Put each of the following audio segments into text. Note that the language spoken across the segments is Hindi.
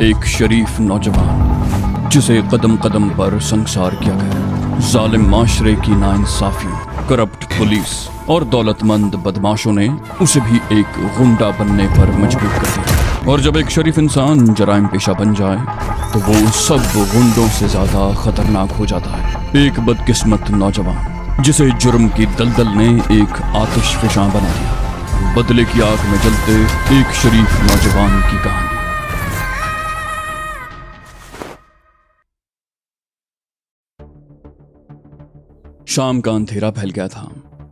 एक शरीफ नौजवान जिसे कदम कदम पर संसार किया गया। जालिम माशरे की नाइंसाफियों, करप्ट पुलिस और दौलतमंद बदमाशों ने उसे भी एक गुंडा बनने पर मजबूर कर दिया। और जब एक शरीफ इंसान जराइम पेशा बन जाए तो वो सब गुंडों से ज्यादा खतरनाक हो जाता है। एक बदकिस्मत नौजवान जिसे जुर्म की दलदल ने एक आतिशफशां बना दिया। बदले की आग में जलते एक शरीफ नौजवान की कहानी। शाम का अंधेरा फैल गया था।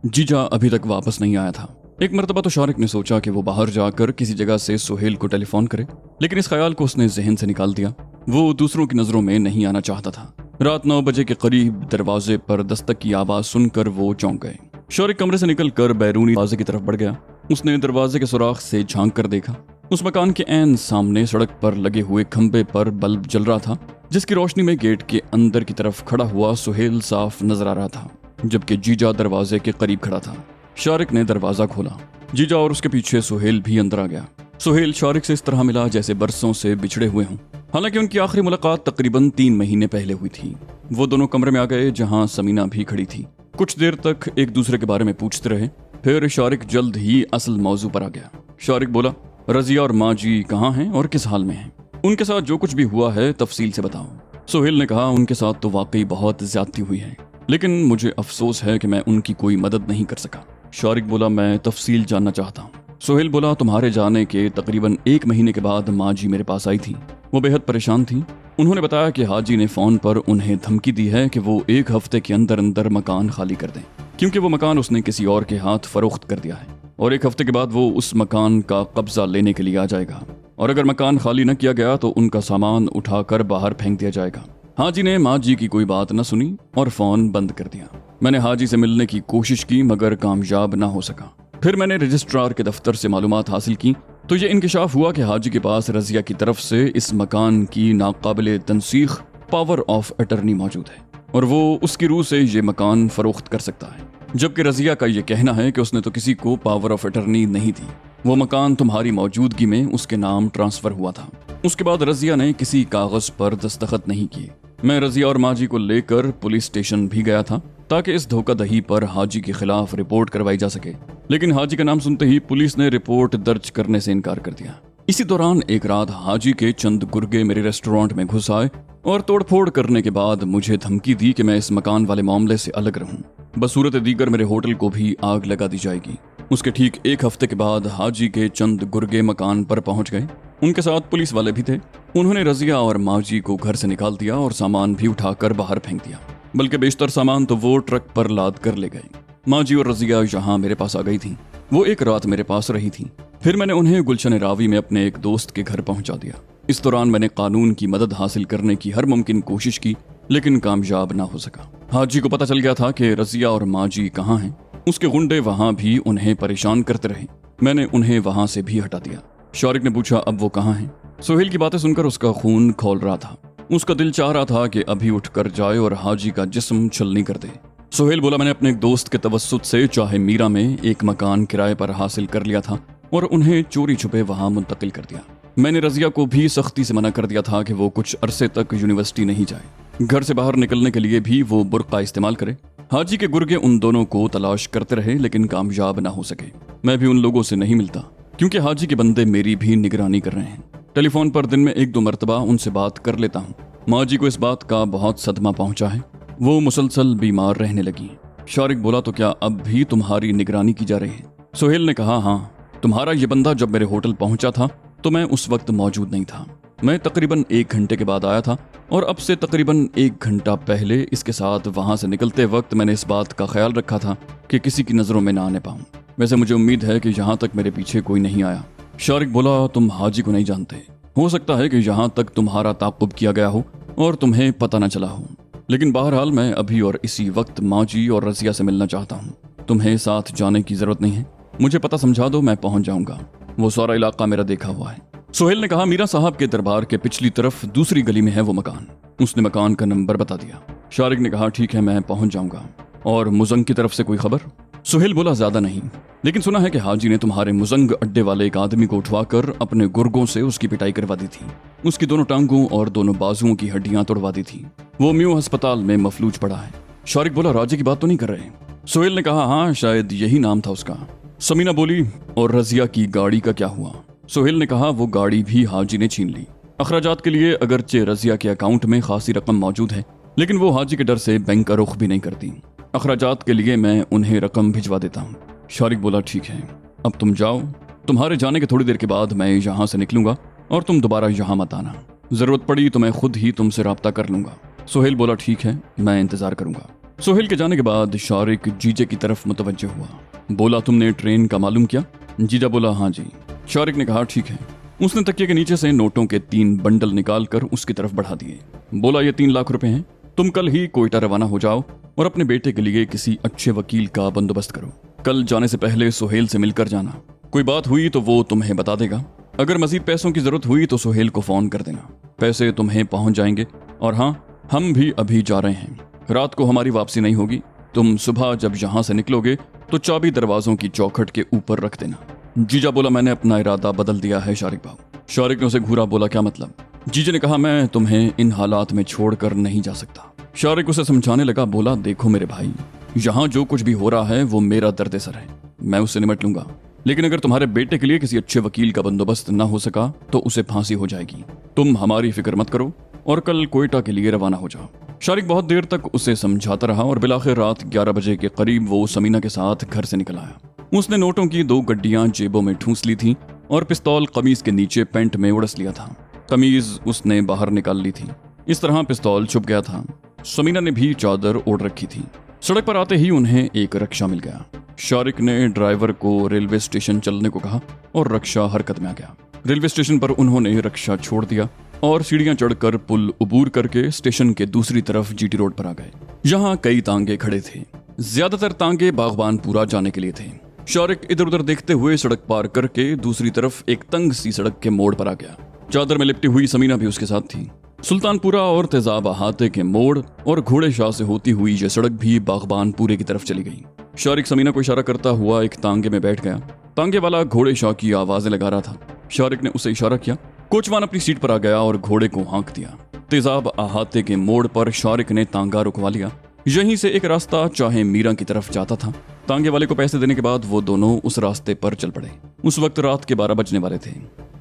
जीजा अभी तक वापस नहीं आया था। एक मर्तबा तो शारिक ने सोचा कि वो बाहर जाकर किसी जगह से सुहेल को टेलीफोन करे, लेकिन इस ख्याल को उसने जहन से निकाल दिया। वो दूसरों की नजरों में नहीं आना चाहता था। रात 9 बजे के करीब दरवाजे पर दस्तक की आवाज सुनकर वो चौंक गए। शारिक कमरे से निकलकर बैरूनी दरवाजे की तरफ बढ़ गया। उसने दरवाजे के सुराख से झांक कर देखा। उस मकान के ऐन सामने सड़क पर लगे हुए खंबे पर बल्ब जल रहा था, जिसकी रोशनी में गेट के अंदर की तरफ खड़ा हुआ सुहेल साफ नजर आ रहा था, जबकि जीजा दरवाजे के करीब खड़ा था। शारिक ने दरवाजा खोला। जीजा और उसके पीछे सुहेल भी अंदर आ गया। सुहेल शारिक से इस तरह मिला जैसे बरसों से बिछड़े हुए हों। हालांकि उनकी आखिरी मुलाकात तकरीबन 3 महीने पहले हुई थी। वो दोनों कमरे में आ गए जहां समीना भी खड़ी थी। कुछ देर तक एक दूसरे के बारे में पूछते रहे। फिर शारिक जल्द ही असल मौजू पर आ गया। शारिक बोला, रजिया और माँ जी कहाँ हैं और किस हाल में हैं? उनके साथ जो कुछ भी हुआ है तफसील से बताओ। सुहेल ने कहा, उनके साथ तो वाकई बहुत ज्यादती हुई है, लेकिन मुझे अफसोस है कि मैं उनकी कोई मदद नहीं कर सका। शारिक बोला, मैं तफसील जानना चाहता हूँ। सुहेल बोला, तुम्हारे जाने के तकरीबन 1 महीने के बाद माँ जी मेरे पास आई थी। वो बेहद परेशान थी। उन्होंने बताया कि हाजी ने फोन पर उन्हें धमकी दी है कि वो 1 हफ्ते के अंदर अंदर मकान खाली कर दें, क्योंकि वो मकान उसने किसी और के हाथ फरोख्त कर दिया है और 1 हफ्ते के बाद वो उस मकान का कब्जा लेने के लिए आ जाएगा। और अगर मकान खाली न किया गया तो उनका सामान उठाकर बाहर फेंक दिया जाएगा। हाजी ने माँ जी की कोई बात न सुनी और फोन बंद कर दिया। मैंने हाजी से मिलने की कोशिश की मगर कामयाब न हो सका। फिर मैंने रजिस्ट्रार के दफ्तर से मालूमात हासिल की तो ये इंकिशाफ हुआ कि हाजी के पास रजिया की तरफ से इस मकान की नाकाबिले तनसीख पावर ऑफ अटर्नी मौजूद है और वो उसकी रूह से ये मकान फरोख्त कर सकता है, जबकि रजिया का ये कहना है कि उसने तो किसी को पावर ऑफ अटर्नी नहीं दी। वो मकान तुम्हारी मौजूदगी में उसके नाम ट्रांसफर हुआ था। उसके बाद रजिया ने किसी कागज पर दस्तखत नहीं किए। मैं रजिया और माजी को लेकर पुलिस स्टेशन भी गया था ताकि इस धोखाधड़ी पर हाजी के खिलाफ रिपोर्ट करवाई जा सके, लेकिन हाजी का नाम सुनते ही पुलिस ने रिपोर्ट दर्ज करने से इनकार कर दिया। इसी दौरान एक रात हाजी के चंद गुर्गे मेरे रेस्टोरेंट में घुस आए और तोड़फोड़ करने के बाद मुझे धमकी दी कि मैं इस मकान वाले मामले से अलग रहूं, बसूरत दीगर मेरे होटल को भी आग लगा दी जाएगी। उसके ठीक 1 हफ्ते के बाद हाजी के चंद गुर्गे मकान पर पहुंच गए। उनके साथ पुलिस वाले भी थे। उन्होंने रजिया और माजी को घर से निकाल दिया और सामान भी उठाकर बाहर फेंक दिया, बल्कि बेशतर सामान तो वो ट्रक पर लाद कर ले गए। माजी और रजिया यहाँ मेरे पास आ गई थी। वो एक रात मेरे पास रही थी। फिर मैंने उन्हें गुलशन रावी में अपने एक दोस्त के घर पहुंचा दिया। इस दौरान मैंने कानून की मदद हासिल करने की हर मुमकिन कोशिश की, लेकिन कामयाब ना हो सका। हाजी को पता चल गया था कि रजिया और माजी कहाँ हैं। उसके गुंडे वहां भी उन्हें परेशान करते रहे। मैंने उन्हें वहां से भी हटा दिया। शारिक ने पूछा, अब वो कहाँ हैं? सुहेल की बातें सुनकर उसका खून खौल रहा था। उसका दिल चाह रहा था कि अभी उठकर जाए और हाजी का जिस्म छलनी कर दे। सुहेल बोला, मैंने अपने एक दोस्त के तवस्सुत से चाहे मीरा में एक मकान किराए पर हासिल कर लिया था और उन्हें चोरी छुपे वहां मुंतकिल कर दिया। मैंने रजिया को भी सख्ती से मना कर दिया था कि वो कुछ अरसे तक यूनिवर्सिटी नहीं जाए। घर से बाहर निकलने के लिए भी वो बुर्का इस्तेमाल करे। हाजी के गुर्गे उन दोनों को तलाश करते रहे, लेकिन कामयाब ना हो सके। मैं भी उन लोगों से नहीं मिलता क्योंकि हाजी के बंदे मेरी भी निगरानी कर रहे हैं। टेलीफोन पर दिन में 1-2 मरतबा उनसे बात कर लेता हूँ। माजी को इस बात का बहुत सदमा पहुंचा है। वो मुसलसल बीमार रहने लगी। शारिक बोला, तो क्या अब भी तुम्हारी निगरानी की जा रही है? सुहेल ने कहा, हाँ। तुम्हारा ये बंदा जब मेरे होटल पहुंचा था तो मैं उस वक्त मौजूद नहीं था। मैं तकरीबन 1 घंटे के बाद आया था और अब से तकरीबन 1 घंटा पहले इसके साथ वहां से निकलते वक्त मैंने इस बात का ख्याल रखा था कि किसी की नजरों में ना आने पाऊं। वैसे मुझे उम्मीद है कि यहाँ तक मेरे पीछे कोई नहीं आया। शारिक बोला, तुम हाजी को नहीं जानते। हो सकता है कि यहाँ तक तुम्हारा ताक़ुब किया गया हो और तुम्हें पता न चला हो, लेकिन बहरहाल मैं अभी और इसी वक्त माजी और रजिया से मिलना चाहता हूँ। तुम्हें साथ जाने की जरूरत नहीं है। मुझे पता समझा दो, मैं पहुंच जाऊंगा। वो सारा इलाका मेरा देखा हुआ है। सुहेल ने कहा, मीरा साहब के दरबार के पिछली तरफ दूसरी गली में है वो मकान। उसने मकान का नंबर बता दिया। शारिक ने कहा, ठीक है, मैं पहुंच जाऊंगा। और मुजंग की तरफ से कोई खबर? सुहेल बोला, ज्यादा नहीं, लेकिन सुना है कि हाजी ने तुम्हारे मुजंग अड्डे वाले एक आदमी को उठवाकर अपने गुर्गों से उसकी पिटाई करवा दी थी। उसकी दोनों टांगों और दोनों बाजुओं की हड्डियां तोड़वा दी थी। वो म्यू अस्पताल में मफलूज पड़ा है। शारिक बोला, राजे की बात तो नहीं कर रहे? सुहेल ने कहा, हाँ शायद यही नाम था उसका। समीना बोली, और रजिया की गाड़ी का क्या हुआ? सुहेल ने कहा, वो गाड़ी भी हाजी ने छीन ली। अखराजात के लिए अगरचे रजिया के अकाउंट में खासी रकम मौजूद है, लेकिन वो हाजी के डर से बैंक का रुख भी नहीं करती। अखराजात के लिए मैं उन्हें रकम भिजवा देता हूँ। शारिक बोला, ठीक है, अब तुम जाओ। तुम्हारे जाने के थोड़ी देर के बाद मैं यहाँ से निकलूंगा और तुम दोबारा यहाँ मत आना। जरूरत पड़ी तो मैं खुद ही तुमसे राब्ता कर लूंगा। सुहेल बोला, ठीक है, मैं इंतजार करूंगा। सुहेल के जाने के बाद शारिक जीजे की तरफ मुतवज्जो हुआ। बोला, तुमने ट्रेन का मालूम किया? जीजा बोला, हाँ जी। शारिक ने कहा, ठीक है। उसने तकिए के नीचे से नोटों के 3 बंडल निकालकर उसकी तरफ बढ़ा दिए। बोला, ये 3 लाख रुपए हैं। तुम कल ही कोयटा रवाना हो जाओ और अपने बेटे के लिए किसी अच्छे वकील का बंदोबस्त करो। कल जाने से पहले सुहेल से मिलकर जाना। कोई बात हुई तो वो तुम्हें बता देगा। अगर मजीद पैसों की जरूरत हुई तो सुहेल को फोन कर देना। पैसे तुम्हें पहुंच जाएंगे। और हाँ, हम भी अभी जा रहे हैं। रात को हमारी वापसी नहीं होगी। तुम सुबह जब यहाँ से निकलोगे तो चाबी दरवाजों की चौखट के ऊपर रख देना। जीजा बोला, मैंने अपना इरादा बदल दिया है शारिक बाबू। शारिक ने उसे घूरा। बोला, क्या मतलब? जीजे ने कहा, मैं तुम्हें इन हालात में छोड़कर नहीं जा सकता। शारिक उसे समझाने लगा। बोला, देखो मेरे भाई, यहाँ जो कुछ भी हो रहा है वो मेरा दर्द-ए-सर है, मैं उससे निपट लूंगा। लेकिन अगर तुम्हारे बेटे के लिए किसी अच्छे वकील का बंदोबस्त न हो सका तो उसे फांसी हो जाएगी। तुम हमारी फिक्र मत करो और कल कोयटा के लिए रवाना हो जाओ। शारिक बहुत देर तक उसे समझाता रहा और बिलाखिर रात 11 बजे के करीब वो समीना के साथ घर से निकल आया। उसने नोटों की 2 गड्डियां जेबों में ठूंस ली थी और पिस्तौल कमीज के नीचे पैंट में उड़स लिया था। कमीज उसने बाहर निकाल ली थी। इस तरह पिस्तौल छुप गया था। समीना ने भी चादर ओढ़ रखी थी। सड़क पर आते ही उन्हें एक रक्षा मिल गया। शारिक ने ड्राइवर को रेलवे स्टेशन चलने को कहा और रक्षा हरकत में आ गया। रेलवे स्टेशन पर उन्होंने रक्षा छोड़ दिया और सीढ़ियां चढ़कर पुल उबूर करके स्टेशन के दूसरी तरफ जीटी रोड पर आ गए। यहाँ कई तांगे खड़े थे। ज्यादातर तांगे बागबानपुरा जाने के लिए थे। शारिक इधर उधर देखते हुए सड़क पार करके दूसरी तरफ एक तंग सी सड़क के मोड़ पर आ गया। चादर में लिपटी हुई समीना भी उसके साथ थी। सुल्तानपुरा और तेजाब अहाते के मोड़ और घोड़े शाह से होती हुई ये सड़क भी बागबानपुरे की तरफ चली गई। शारिक समीना को इशारा करता हुआ एक तांगे में बैठ गया। तांगे वाला घोड़े शाह की आवाजें लगा रहा था। शारिक ने उसे इशारा किया। कोचवान अपनी सीट पर आ गया और घोड़े को हाँक दिया। तेजाब अहाते के मोड़ पर शारिक ने तांगा रुकवा लिया। यहीं से एक रास्ता चाहे मीरा की तरफ जाता था। तांगे वाले को पैसे देने के बाद वो दोनों उस रास्ते पर चल पड़े। उस वक्त रात के 12 बजने वाले थे।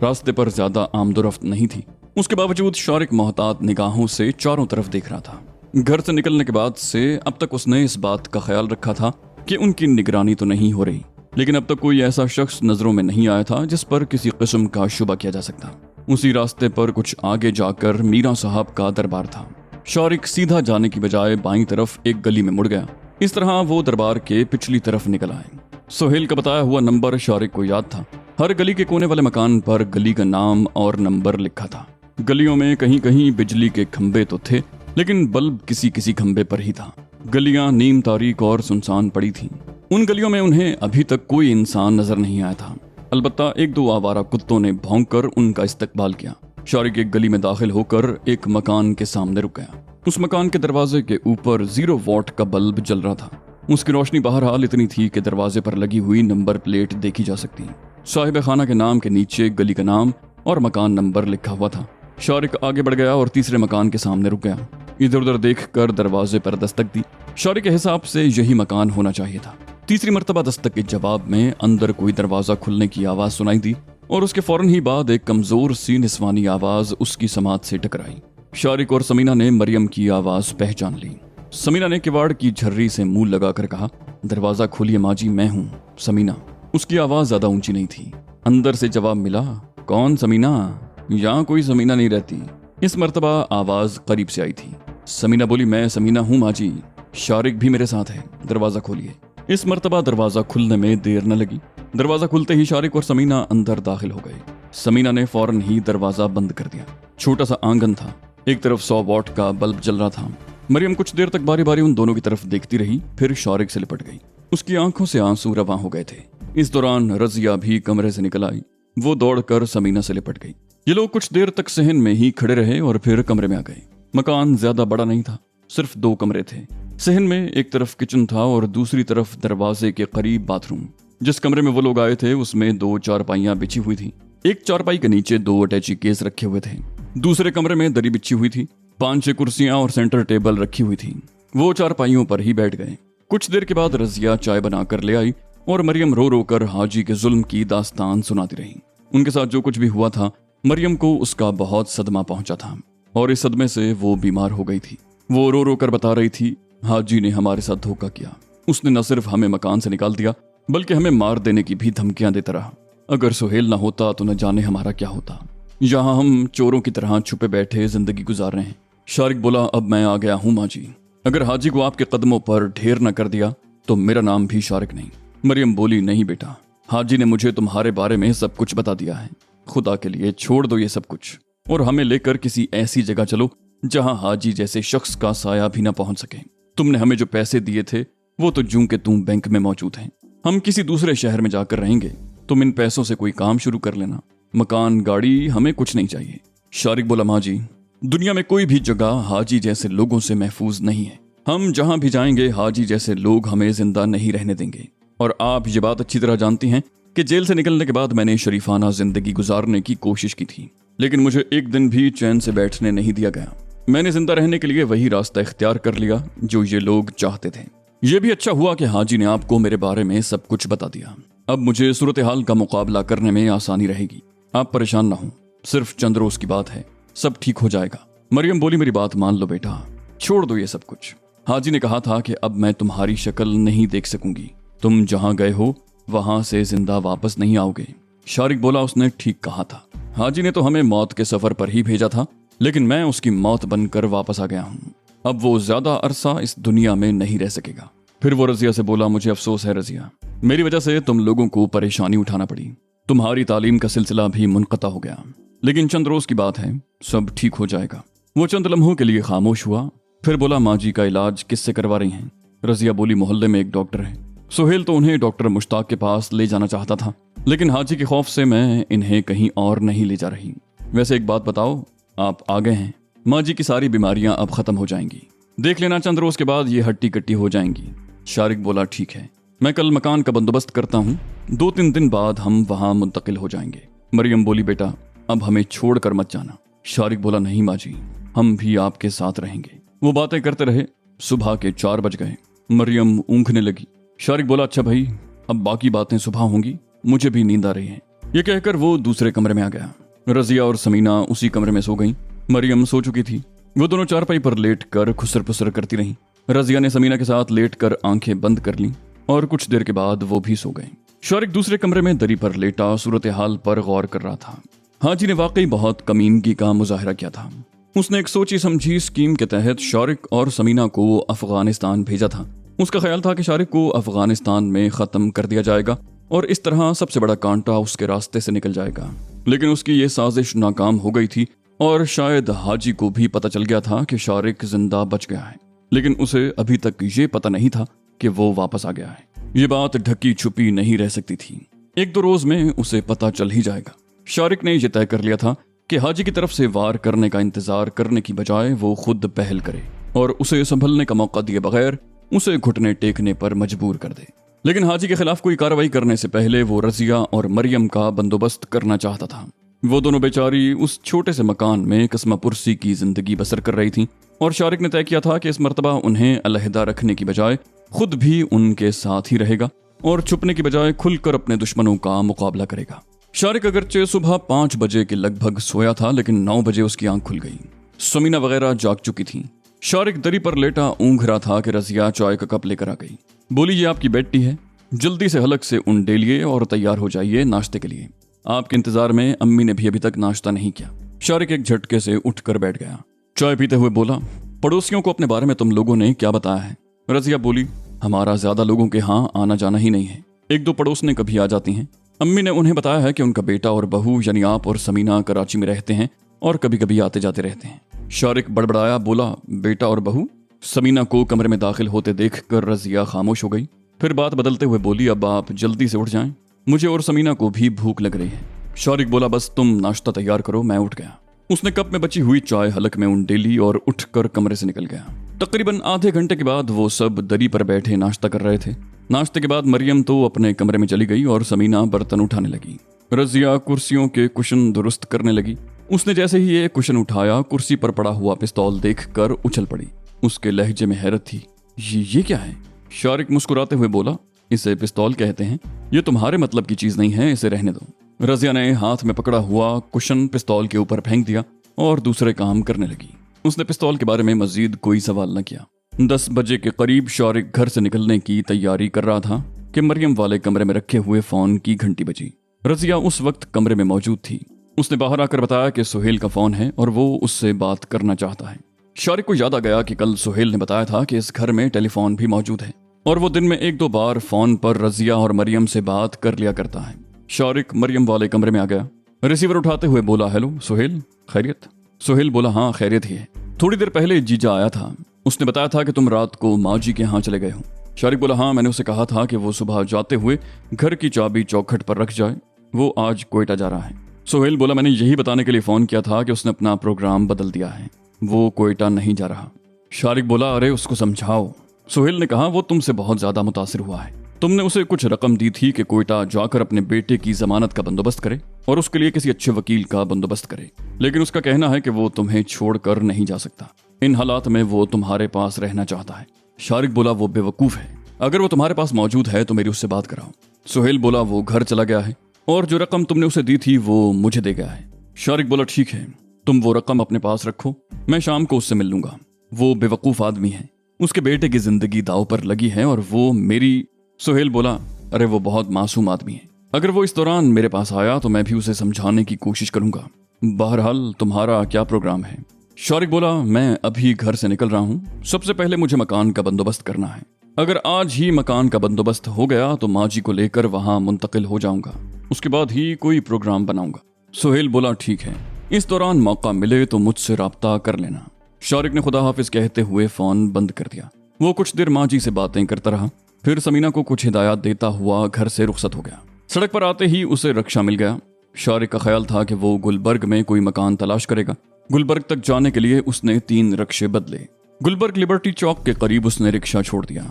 रास्ते पर ज्यादा आमदोरफ्त नहीं थी। उसके बावजूद शारिक मोहतात निगाहों से चारों तरफ देख रहा था। घर से निकलने के बाद से अब तक उसने इस बात का ख्याल रखा था कि उनकी निगरानी तो नहीं हो रही, लेकिन अब तक कोई ऐसा शख्स नजरों में नहीं आया था जिस पर किसी किस्म का शुबा किया जा सकता। उसी रास्ते पर कुछ आगे जाकर मीरा साहब का दरबार था। शारिक सीधा जाने की बजाय बाईं तरफ एक गली में मुड़ गया। इस तरह वो दरबार के पिछली तरफ निकल आए। सुहेल का बताया हुआ नंबर शारिक को याद था। हर गली के कोने वाले मकान पर गली का नाम और नंबर लिखा था। गलियों में कहीं कहीं बिजली के खंभे तो थे, लेकिन बल्ब किसी किसी खंभे पर ही था। गलियां नीम तारीक और सुनसान पड़ी थीं। उन गलियों में उन्हें अभी तक कोई इंसान नजर नहीं आया था। अलबत्ता 1-2 आवारा कुत्तों ने भौंककर उनका इस्तकबाल किया। शारिक एक गली में दाखिल होकर एक मकान के सामने रुक गया। उस मकान के दरवाजे के ऊपर 0 वॉट का बल्ब जल रहा था। उसकी रोशनी बहरहाल इतनी थी कि दरवाजे पर लगी हुई नंबर प्लेट देखी जा सकती। साहिब खाना के नाम के नीचे गली का नाम और मकान नंबर लिखा हुआ था। शारिक आगे बढ़ गया और तीसरे मकान के सामने रुक गया। इधर उधर देखकर दरवाजे पर दस्तक दी। शारिक के हिसाब से यही मकान होना चाहिए था। तीसरी मर्तबा दस्तक के जवाब में अंदर कोई दरवाजा खुलने की आवाज सुनाई दी और उसके फौरन ही बाद एक कमजोर सी निस्वानी आवाज उसकी समात से टकराई। शारिक और समीना ने मरियम की आवाज पहचान ली। समीना ने किवाड़ की झर्री से मुंह लगाकर कहा, दरवाजा खोलिए माँ जी, मैं हूँ समीना। उसकी आवाज ज्यादा ऊंची नहीं थी। अंदर से जवाब मिला, कौन समीना? यहाँ कोई समीना नहीं रहती। इस मर्तबा आवाज करीब से आई थी। समीना बोली, मैं समीना हूँ माँ जी, शारिक भी मेरे साथ है, दरवाजा खोलिए। इस मर्तबा दरवाजा खुलने में देर न लगी। दरवाजा खुलते ही शारिक और समीना अंदर दाखिल हो गए। समीना ने फौरन ही दरवाजा बंद कर दिया। छोटा सा आंगन था। एक तरफ 100 वॉट का बल्ब जल रहा था। मरियम कुछ देर तक बारी बारी उन दोनों की तरफ देखती रही, फिर शारिक से लिपट गई। उसकी आंखों से आंसू रवां हो गए थे। इस दौरान रजिया भी कमरे से निकल आई। वो दौड़कर समीना से लिपट गई। ये लोग कुछ देर तक सहन में ही खड़े रहे और फिर कमरे में आ गए। मकान ज्यादा बड़ा नहीं था, सिर्फ 2 कमरे थे। सहन में एक तरफ किचन था और दूसरी तरफ दरवाजे के करीब बाथरूम। जिस कमरे में वो लोग आए थे उसमें 2 चारपाइयां बिछी हुई थी। एक चारपाई के नीचे 2 अटैची केस रखे हुए थे। दूसरे कमरे में दरी बिछी हुई थी। 5-6 कुर्सियां और सेंटर टेबल रखी हुई थी। वो चारपाइयों पर ही बैठ गए। कुछ देर के बाद रजिया चाय बनाकर ले आई और मरियम रो रो कर हाजी के जुल्म की दास्तान सुनाती रही। उनके साथ जो कुछ भी हुआ था, मरियम को उसका बहुत सदमा पहुंचा था और इस सदमे से वो बीमार हो गई थी। वो रो रो कर बता रही थी, हाजी ने हमारे साथ धोखा किया। उसने न सिर्फ हमें मकान से निकाल दिया बल्कि हमें मार देने की भी धमकियां देता रहा। अगर सुहेल ना होता तो न जाने हमारा क्या होता। यहाँ हम चोरों की तरह छुपे बैठे जिंदगी गुजार रहे हैं। शारिक बोला, अब मैं आ गया हूँ माँ जी। अगर हाजी को आपके कदमों पर ढेर न कर दिया तो मेरा नाम भी शारिक नहीं। मरियम बोली, नहीं बेटा, हाजी ने मुझे तुम्हारे बारे में सब कुछ बता दिया है। खुदा के लिए छोड़ दो ये सब कुछ और हमें लेकर किसी ऐसी जगह चलो जहां हाजी जैसे शख्स का साया भी न पहुंच सके। तुमने हमें जो पैसे दिए थे वो तो जूं के तुम बैंक में मौजूद हैं। हम किसी दूसरे शहर में जाकर रहेंगे। तुम इन पैसों से कोई काम शुरू कर लेना। मकान गाड़ी हमें कुछ नहीं चाहिए। शारिक बोला, माँ जी, दुनिया में कोई भी जगह हाजी जैसे लोगों से महफूज नहीं है। हम जहां भी जाएंगे हाजी जैसे लोग हमें जिंदा नहीं रहने देंगे। और आप ये बात अच्छी तरह जानती हैं कि जेल से निकलने के बाद मैंने शरीफाना जिंदगी गुजारने की कोशिश की थी, लेकिन मुझे एक दिन भी चैन से बैठने नहीं दिया गया। मैंने जिंदा रहने के लिए वही रास्ता इख्तियार कर लिया जो ये लोग चाहते थे। ये भी अच्छा हुआ कि हाजी ने आपको मेरे बारे में सब कुछ बता दिया। अब मुझे सूरत हाल का मुकाबला करने में आसानी रहेगी। आप परेशान ना हो, सिर्फ चंद रोज की बात है, सब ठीक हो जाएगा। मरियम बोली, मेरी बात मान लो बेटा, छोड़ दो ये सब कुछ। हाजी ने कहा था कि अब मैं तुम्हारी शक्ल नहीं देख सकूंगी। तुम जहां गए हो वहां से जिंदा वापस नहीं आओगे। शारिक बोला, उसने ठीक कहा था। हाजी ने तो हमें मौत के सफर पर ही भेजा था, लेकिन मैं उसकी मौत बनकर वापस आ गया हूँ। अब वो ज्यादा अरसा इस दुनिया में नहीं रह सकेगा। फिर वो रजिया से बोला, मुझे अफसोस है रजिया, मेरी वजह से तुम लोगों को परेशानी उठाना पड़ी। तुम्हारी तालीम का सिलसिला भी मुनक़ता हो गया, लेकिन चंद रोज की बात है, सब ठीक हो जाएगा। वो चंद लम्हों के लिए खामोश हुआ, फिर बोला, माँ जी का इलाज किससे करवा रही हैं? रजिया बोली, मोहल्ले में एक डॉक्टर है। सुहेल तो उन्हें डॉक्टर मुश्ताक के पास ले जाना चाहता था, लेकिन हाजी के खौफ से मैं इन्हें कहीं और नहीं ले जा रही। वैसे एक बात बताओ, आप आ गए हैं, माँ जी की सारी बीमारियां अब खत्म हो जाएंगी। देख लेना चंद रोज के बाद ये हट्टी कट्टी हो जाएंगी। शारिक बोला, ठीक है, मैं कल मकान का बंदोबस्त करता हूँ, 2-3 दिन बाद हम वहां मुंतकिल हो जाएंगे। मरियम बोली, बेटा अब हमें छोड़ कर मत जाना। शारिक बोला, नहीं माँ जी, हम भी आपके साथ रहेंगे। वो बातें करते रहे। सुबह के 4 बज गए। मरियम ऊँघने लगी। शारिक बोला, अच्छा भाई, अब बाकी बातें सुबह होंगी, मुझे भी नींद आ रही है। ये कहकर वो दूसरे कमरे में आ गया। रजिया और समीना उसी कमरे में सो गईं। मरियम सो चुकी थी। वो दोनों चारपाई पर लेट कर खुसर पुसर करती रहीं। रजिया ने समीना के साथ लेट कर आंखें बंद कर लीं और कुछ देर के बाद वो भी सो गए। शारिक दूसरे कमरे में दरी पर लेटा सूरत हाल पर गौर कर रहा था। हाजी ने वाकई बहुत कमीनगी का मुजाहरा किया था। उसने एक सोची समझी स्कीम के तहत शारिक और समीना को अफगानिस्तान भेजा था। उसका ख्याल था कि शारिक को अफगानिस्तान में खत्म कर दिया जाएगा और इस तरह सबसे बड़ा कांटा उसके रास्ते से निकल जाएगा। लेकिन उसकी ये साजिश नाकाम हो गई थी और शायद हाजी को भी पता चल गया था कि शारिक जिंदा बच गया है, लेकिन उसे अभी तक ये पता नहीं था कि वो वापस आ गया है। ये बात ढकी छुपी नहीं रह सकती थी। 1-2 रोज में उसे पता चल ही जाएगा। शारिक ने यह तय कर लिया था कि हाजी की तरफ से वार करने का इंतजार करने की बजाय वो खुद पहल करे और उसे संभलने का मौका दिए बगैर उसे घुटने टेकने पर मजबूर कर दे। लेकिन हाजी के खिलाफ कोई कार्रवाई करने से पहले वो रजिया और मरियम का बंदोबस्त करना चाहता था। वो दोनों बेचारी उस छोटे से मकान में कस्मा पुरसी की जिंदगी बसर कर रही थी और शारिक ने तय किया था कि इस मर्तबा उन्हें अलहदा रखने की बजाय खुद भी उनके साथ ही रहेगा और छुपने की बजाय खुलकर अपने दुश्मनों का मुकाबला करेगा। शारिक अगरचे सुबह 5 बजे के लगभग सोया था, लेकिन 9 बजे उसकी आंख खुल गई। समीना वगैरह जाग चुकी थी। शारिक दरी पर लेटा ऊँघ रहा था कि रजिया चाय का कप लेकर आ गई। बोली, ये आपकी बेटी है, जल्दी से हलक से उंडेलिए और तैयार हो जाइए नाश्ते के लिए। आपके इंतजार में अम्मी ने भी अभी तक नाश्ता नहीं किया। शारिक एक झटके से उठकर बैठ गया। चाय पीते हुए बोला, पड़ोसियों को अपने बारे में तुम लोगों ने क्या बताया है? रजिया बोली, हमारा ज्यादा लोगों के यहाँ आना जाना ही नहीं है, 1-2 पड़ोसने कभी आ जाती हैं। अम्मी ने उन्हें बताया है कि उनका बेटा और बहू यानी आप और समीना कराची में रहते हैं और कभी कभी आते जाते रहते हैं। शारिक बड़बड़ाया, बोला, बेटा और बहू? समीना को कमरे में दाखिल होते देख कर रजिया खामोश हो गई। फिर बात बदलते हुए बोली, अब आप जल्दी से उठ जाएं, मुझे और समीना को भी भूख लग रही है। शारिक बोला, बस तुम नाश्ता तैयार करो, मैं उठ गया। उसने कप में बची हुई चाय हलक में उंडेली और उठकर कमरे से निकल गया। तकरीबन आधे घंटे के बाद वो सब दरी पर बैठे नाश्ता कर रहे थे। नाश्ते के बाद मरियम तो अपने कमरे में चली गई और समीना बर्तन उठाने लगी। रजिया कुर्सियों के कुशन दुरुस्त करने लगी। उसने जैसे ही ये कुशन उठाया, कुर्सी पर पड़ा हुआ पिस्तौल देखकर उछल पड़ी। उसके लहजे में हैरत थी। ये क्या है? शारिक मुस्कुराते हुए बोला, इसे पिस्तौल कहते हैं। ये तुम्हारे मतलब की चीज नहीं है, इसे रहने दो। रजिया ने हाथ में पकड़ा हुआ कुशन पिस्तौल के ऊपर फेंक दिया और दूसरे काम करने लगी। उसने पिस्तौल के बारे में मजीद कोई सवाल न किया। 10 बजे के करीब शारिक घर से निकलने की तैयारी कर रहा था कि मरियम वाले कमरे में रखे हुए फोन की घंटी बजी। रजिया उस वक्त कमरे में मौजूद थी। उसने बाहर आकर बताया कि सुहेल का फोन है और वो उससे बात करना चाहता है। शारिक को याद आ गया कि कल सुहेल ने बताया था कि इस घर में टेलीफोन भी मौजूद है और वो दिन में 1-2 बार फोन पर रजिया और मरियम से बात कर लिया करता है। शारिक मरियम वाले कमरे में आ गया। रिसीवर उठाते हुए बोला, हेलो सुहेल, खैरियत? सुहेल बोला, हाँ खैरियत ही है। थोड़ी देर पहले जीजा आया था, उसने बताया था कि तुम रात को माजी के यहाँ चले गए हो। शारिक बोला, हाँ मैंने उसे कहा था कि वो सुबह जाते हुए घर की चाबी चौखट पर रख जाए, वो आज कोयटा जा रहा है। सुहेल बोला, मैंने यही बताने के लिए फोन किया था कि उसने अपना प्रोग्राम बदल दिया है, वो कोयटा नहीं जा रहा। शारिक बोला, अरे उसको समझाओ। सुहेल ने कहा, वो तुमसे बहुत ज्यादा मुतासिर हुआ है। तुमने उसे कुछ रकम दी थी कि कोयटा जाकर अपने बेटे की जमानत का बंदोबस्त करे और उसके लिए किसी अच्छे वकील का बंदोबस्त करे, लेकिन उसका कहना है कि वो तुम्हें छोड़कर नहीं जा सकता। इन हालात में वो तुम्हारे पास रहना चाहता है। शारिक बोला, वो बेवकूफ है, अगर वो तुम्हारे पास मौजूद है तो मेरी उससे बात कराओ। सुहेल बोला, वो घर चला गया है और जो रकम तुमने उसे दी थी वो मुझे दे गया है। शारिक बोला, ठीक है, तुम वो रकम अपने पास रखो, मैं शाम को उससे मिल लूंगा। वो बेवकूफ आदमी है, उसके बेटे की जिंदगी दांव पर लगी है और वो मेरी। सुहेल बोला, अरे वो बहुत मासूम आदमी है, अगर वो इस दौरान मेरे पास आया तो मैं भी उसे समझाने की कोशिश करूंगा। बहरहाल तुम्हारा क्या प्रोग्राम है? शारिक बोला, मैं अभी घर से निकल रहा हूँ, सबसे पहले मुझे मकान का बंदोबस्त करना है। अगर आज ही मकान का बंदोबस्त हो गया तो माजी को लेकर वहां मुंतकिल हो जाऊंगा, उसके बाद ही कोई प्रोग्राम बनाऊंगा। सुहेल बोला, ठीक है, इस दौरान मौका मिले तो मुझसे राब्ता कर लेना। शारिक ने खुदा हाफिज कहते हुए फोन बंद कर दिया। वो कुछ देर माजी से बातें करता रहा, फिर समीना को कुछ हिदायत देता हुआ घर से रुखसत हो गया। सड़क पर आते ही उसे रिक्शा मिल गया। शारिक का ख्याल था कि वो गुलबर्ग में कोई मकान तलाश करेगा। गुलबर्ग तक जाने के लिए उसने 3 रिक्शे बदले। गुलबर्ग लिबर्टी चौक के करीब उसने रिक्शा छोड़ दिया।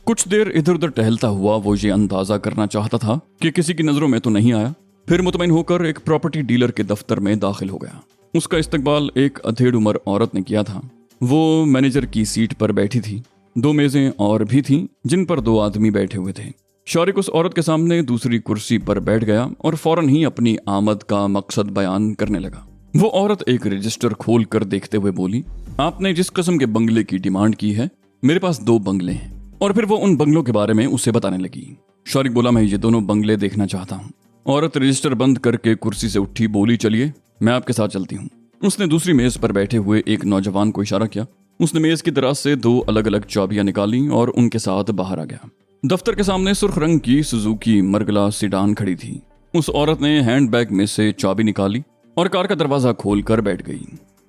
कुछ देर इधर उधर टहलता हुआ वो ये अंदाजा करना चाहता था कि किसी की नजरों में तो नहीं आया। फिर मुतमईन होकर एक प्रॉपर्टी डीलर के दफ्तर में दाखिल हो गया। उसका इस्तकबाल एक अधेड़ उम्र औरत ने किया था। वो मैनेजर की सीट पर बैठी थी। 2 मेजें और भी थीं जिन पर 2 आदमी बैठे हुए थे। शारिक उस औरत के सामने दूसरी कुर्सी पर बैठ गया और फौरन ही अपनी आमद का मकसद बयान करने लगा। वो औरत एक रजिस्टर खोल कर देखते हुए बोली, आपने जिस किस्म के बंगले की डिमांड की है, मेरे पास 2 बंगले हैं। और फिर वो उन बंगलों के बारे में उसे बताने लगी। शारिक बोला, मैं ये दोनों बंगले देखना चाहता हूँ। औरत रजिस्टर बंद करके कुर्सी से उठी, बोली, चलिए मैं आपके साथ चलती हूँ। उसने दूसरी मेज पर बैठे हुए एक नौजवान को इशारा किया। उसने मेज की दराज से 2 अलग अलग चाबियां निकाली और उनके साथ बाहर आ गया। दफ्तर के सामने सुर्ख रंग की सुजुकी मरगला सीडान खड़ी थी। उस औरत ने हैंडबैग में से चाबी निकाली और कार का दरवाजा खोलकर बैठ गई।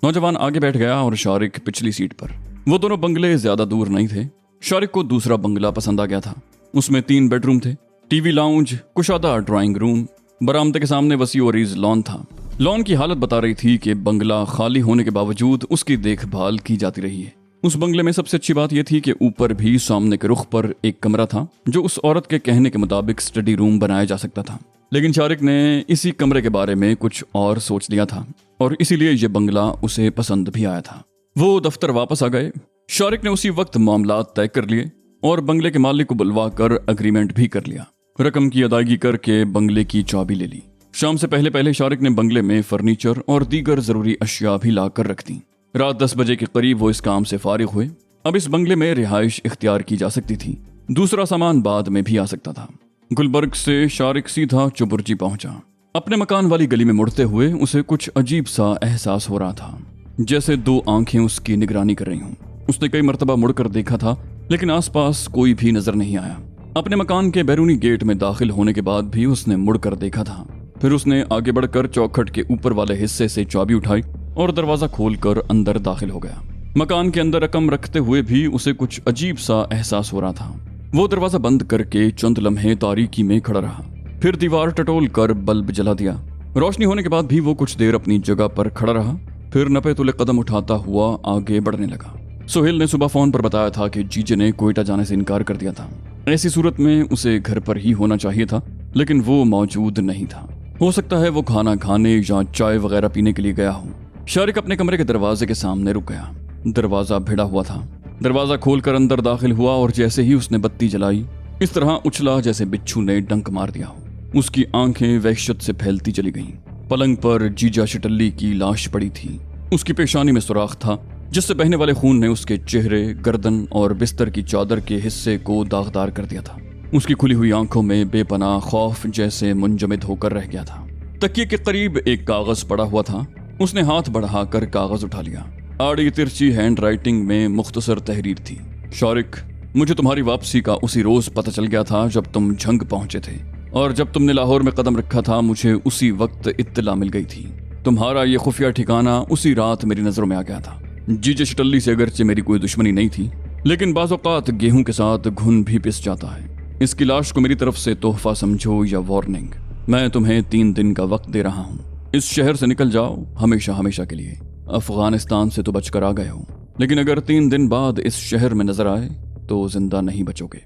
नौजवान आगे बैठ गया और शारिक पिछली सीट पर। वो दोनों बंगले ज्यादा दूर नहीं थे। शारिक को दूसरा बंगला पसंद आ गया था। उसमें 3 बेडरूम थे, टीवी लाउंज, कुशादा ड्राइंग रूम, बरामदे के सामने वसी और ईज लॉन था। लॉन की हालत बता रही थी कि बंगला खाली होने के बावजूद उसकी देखभाल की जाती रही है। उस बंगले में सबसे अच्छी बात यह थी कि ऊपर भी सामने के रुख पर एक कमरा था जो उस औरत के कहने के मुताबिक स्टडी रूम बनाया जा सकता था। लेकिन शारिक ने इसी कमरे के बारे में कुछ और सोच लिया था और इसीलिए यह बंगला उसे पसंद भी आया था। वो दफ्तर वापस आ गए। शारिक ने उसी वक्त मामला तय कर लिए और बंगले के मालिक को बुलवा कर अग्रीमेंट भी कर लिया। रकम की अदायगी करके बंगले की चाबी ले ली। शाम से पहले पहले शारिक ने बंगले में फर्नीचर और दीगर जरूरी अशिया भी लाकर रख दी। रात 10 बजे के करीब वो इस काम से फारिग हुए। अब इस बंगले में रिहाइश इख्तियार की जा सकती थी। दूसरा सामान बाद में भी आ सकता था। गुलबर्ग से शारिक सीधा चुबुर्जी पहुंचा। अपने मकान वाली गली में मुड़ते हुए उसे कुछ अजीब सा एहसास हो रहा था, जैसे 2 आंखें उसकी निगरानी कर रही हों। उसने कई मर्तबा मुड़कर देखा था लेकिन आसपास कोई भी नजर नहीं आया। अपने मकान के बैरूनी गेट में दाखिल होने के बाद भी उसने मुड़कर देखा था। फिर उसने आगे बढ़कर चौखट के ऊपर वाले हिस्से से चाबी उठाई और दरवाजा खोलकर अंदर दाखिल हो गया। मकान के अंदर रकम रखते हुए भी उसे कुछ अजीब सा एहसास हो रहा था। वो दरवाजा बंद करके चंद लम्हे तारीकी में खड़ा रहा, फिर दीवार टटोल कर बल्ब जला दिया। रोशनी होने के बाद भी वो कुछ देर अपनी जगह पर खड़ा रहा, फिर नपे तुले कदम उठाता हुआ आगे बढ़ने लगा। सोहेल ने सुबह फोन पर बताया था कि जीजे ने कोयटा जाने से इनकार कर दिया था। ऐसी सूरत में उसे घर पर ही होना चाहिए था, लेकिन वो मौजूद नहीं था। हो सकता है वो खाना खाने या चाय वगैरह पीने के लिए गया हो। शारिक अपने कमरे के दरवाजे के सामने रुक गया। दरवाजा भिड़ा हुआ था। दरवाजा खोलकर अंदर दाखिल हुआ और जैसे ही उसने बत्ती जलाई, इस तरह उछला जैसे बिच्छू ने डंक मार दिया हो। उसकी आंखें वहशत से फैलती चली गईं। पलंग पर जीजा शिटल्ली की लाश पड़ी थी। उसकी पेशानी में सुराख था, जिससे बहने वाले खून ने उसके चेहरे, गर्दन और बिस्तर की चादर के हिस्से को दागदार कर दिया था। उसकी खुली हुई आंखों में बेपनाह खौफ जैसे मुंजमद होकर रह गया था। तकिए के करीब एक कागज पड़ा हुआ था। उसने हाथ बढ़ाकर कागज उठा लिया। आड़ी तिरछी हैंड राइटिंग में मुख्तसर तहरीर थी। शारिक, मुझे तुम्हारी वापसी का उसी रोज पता चल गया था जब तुम झंग पहुंचे थे, और जब तुमने लाहौर में कदम रखा था मुझे उसी वक्त इत्तला मिल गई थी। तुम्हारा ये खुफिया ठिकाना उसी रात मेरी नजरों में आ गया था। जीजे शिटल्ली से अगरचे मेरी कोई दुश्मनी नहीं थी, लेकिन बाज़ औक़ात गेहूं के साथ घुन भी पिस जाता है। इसकी लाश को मेरी तरफ से तोहफा समझो या वार्निंग। मैं तुम्हें 3 दिन का वक्त दे रहा हूँ। इस शहर से निकल जाओ हमेशा हमेशा के लिए। अफगानिस्तान से तो बचकर आ गए हो, लेकिन अगर 3 दिन बाद इस शहर में नजर आए तो जिंदा नहीं बचोगे।